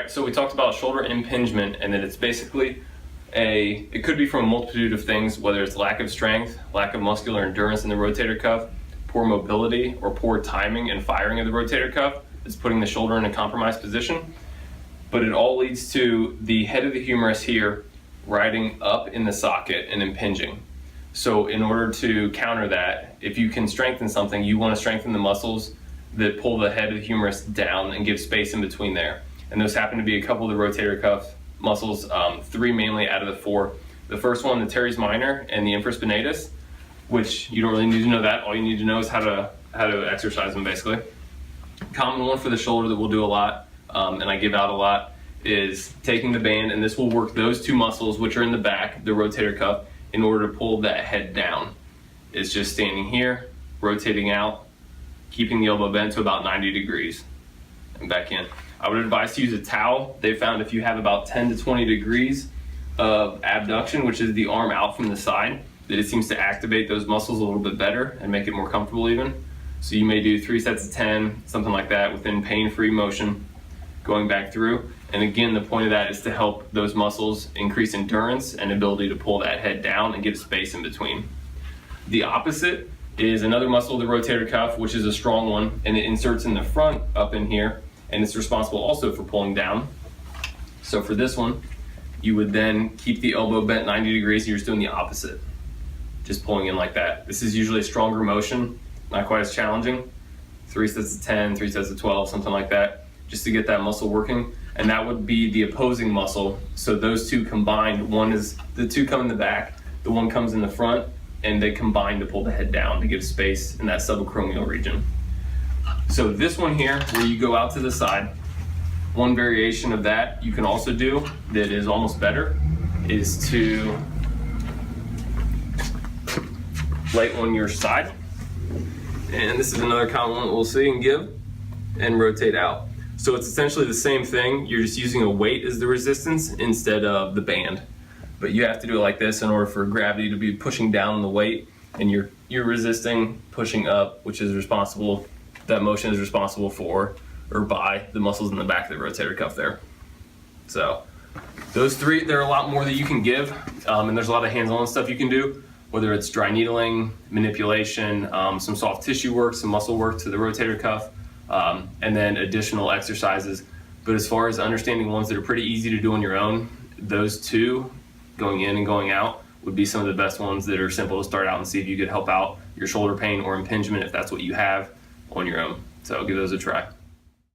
right, so we talked about shoulder impingement, and that it's basically it could be from a multitude of things, whether it's lack of strength, lack of muscular endurance in the rotator cuff, poor mobility, or poor timing and firing of the rotator cuff is putting the shoulder in a compromised position. But it all leads to the head of the humerus here riding up in the socket and impinging. So in order to counter that, if you can strengthen something, you want to strengthen the muscles that pull the head of the humerus down and give space in between there. And those happen to be a couple of the rotator cuff muscles, 3 mainly out of the 4. The first one, the teres minor and the infraspinatus, which you don't really need to know that. All you need to know is how to exercise them, basically. Common one for the shoulder that we'll do a lot, and I give out a lot, is taking the band, and this will work those 2 muscles which are in the back, the rotator cuff, in order to pull that head down. It's just standing here, rotating out, keeping the elbow bent to about 90 degrees, and back in. I would advise to use a towel. They found if you have about 10 to 20 degrees of abduction, which is the arm out from the side, that it seems to activate those muscles a little bit better and make it more comfortable even. So you may do 3 sets of 10, something like that, within pain-free motion, going back through. And again, the point of that is to help those muscles increase endurance and ability to pull that head down and give space in between. The opposite is another muscle of the rotator cuff, which is a strong one, and it inserts in the front up in here, and it's responsible also for pulling down. So for this one, you would then keep the elbow bent 90 degrees, and you're just doing the opposite, just pulling in like that. This is usually a stronger motion, not quite as challenging. 3 sets of 10, 3 sets of 12, something like that, just to get that muscle working. And that would be the opposing muscle. So those 2 combined, the 2 come in the back, the one comes in the front, and they combine to pull the head down to give space in that subacromial region. So this one here, where you go out to the side, one variation of that you can also do that is almost better is to lay on your side. And this is another common one that we'll see and give, and rotate out. So it's essentially the same thing. You're just using a weight as the resistance instead of the band. But you have to do it like this in order for gravity to be pushing down on the weight, and you're resisting pushing up, which is responsible, that motion is responsible for, or by, the muscles in the back of the rotator cuff there. So those 3, there are a lot more that you can give, and there's a lot of hands-on stuff you can do, whether it's dry needling, manipulation, some soft tissue work, some muscle work to the rotator cuff, and then additional exercises. But as far as understanding ones that are pretty easy to do on your own, those 2, going in and going out, would be some of the best ones that are simple to start out and see if you could help out your shoulder pain or impingement, if that's what you have, on your own. So give those a try.